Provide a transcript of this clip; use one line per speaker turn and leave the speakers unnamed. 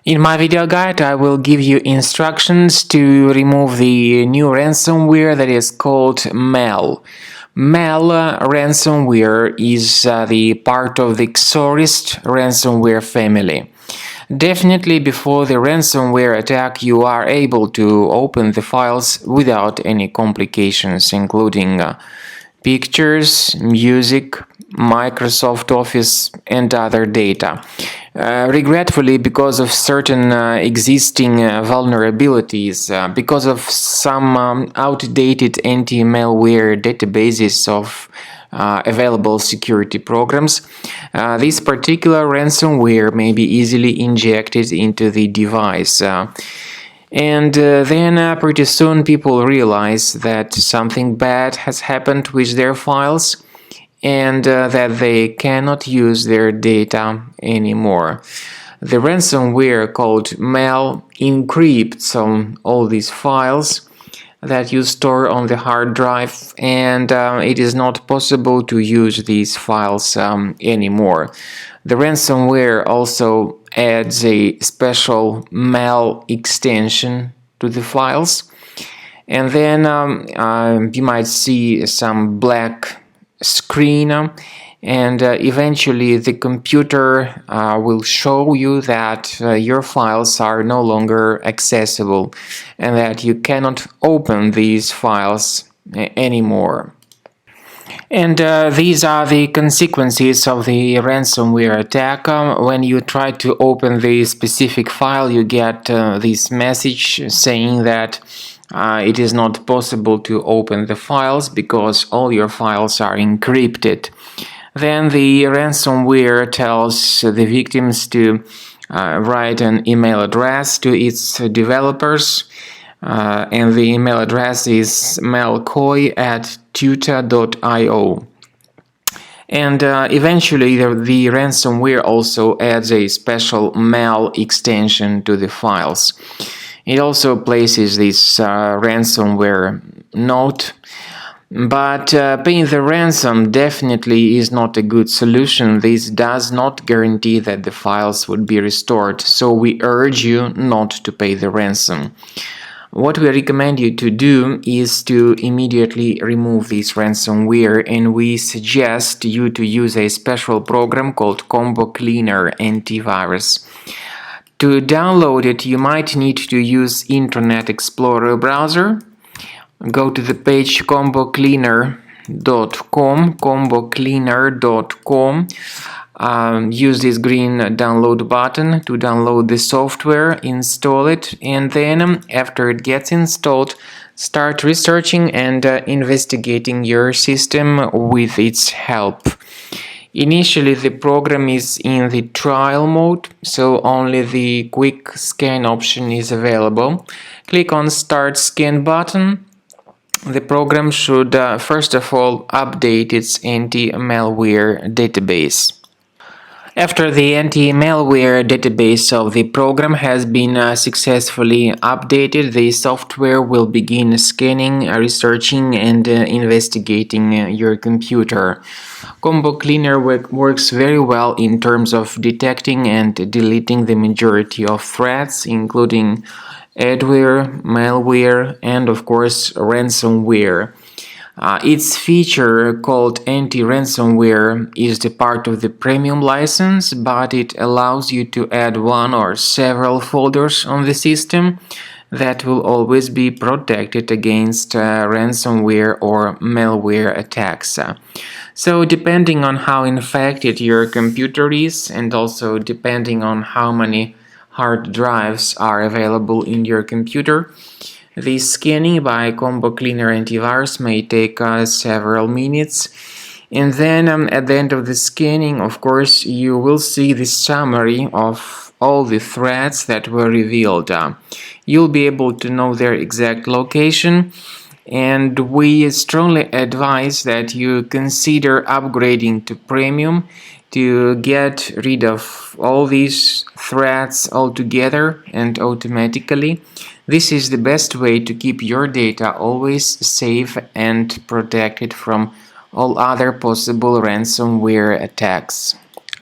In my video guide, I will give you instructions to remove the new ransomware that is called Mel. Mel ransomware is the part of the Xorist ransomware family. Definitely before the ransomware attack, you are able to open the files without any complications, including pictures, music, Microsoft Office, and other data. Regretfully, because of certain existing vulnerabilities, because of some outdated anti-malware databases of available security programs, this particular ransomware may be easily injected into the device. And then pretty soon people realize that something bad has happened with their files and that they cannot use their data anymore. The ransomware called Mel encrypts all these files that you store on the hard drive, and it is not possible to use these files anymore. The ransomware also adds a special Mel extension to the files, and then you might see some black screen, and eventually the computer will show you that your files are no longer accessible and that you cannot open these files anymore. And these are the consequences of the ransomware attack. When you try to open the specific file, you get this message saying that it is not possible to open the files because all your files are encrypted. Then the ransomware tells the victims to write an email address to its developers, and the email address is melcoy@tuta.io. And eventually the ransomware also adds a special Mel extension to the files. It also places this ransomware note, but paying the ransom definitely is not a good solution. This does not guarantee that the files would be restored, so we urge you not to pay the ransom. What we recommend you to do is to immediately remove this ransomware, and we suggest you to use a special program called Combo Cleaner Antivirus. To download it, you might need to use Internet Explorer browser. Go to the page combocleaner.com, use this green download button to download the software, install it, and then after it gets installed, start researching and investigating your system with its help. Initially, the program is in the trial mode, so only the quick scan option is available. Click on Start Scan button. The program should first of all update its anti-malware database. After the anti-malware database of the program has been successfully updated, the software will begin scanning, researching, and investigating your computer. Combo Cleaner works very well in terms of detecting and deleting the majority of threats, including adware, malware, and of course ransomware. Its feature called anti-ransomware is the part of the premium license, but it allows you to add one or several folders on the system that will always be protected against ransomware or malware attacks. So depending on how infected your computer is, and also depending on how many hard drives are available in your computer, the scanning by Combo Cleaner Antivirus may take several minutes, and then at the end of the scanning, of course, you will see the summary of all the threats that were revealed. You'll be able to know their exact location, and we strongly advise that you consider upgrading to Premium to get rid of all these threats altogether and automatically. This is the best way to keep your data always safe and protected from all other possible ransomware attacks.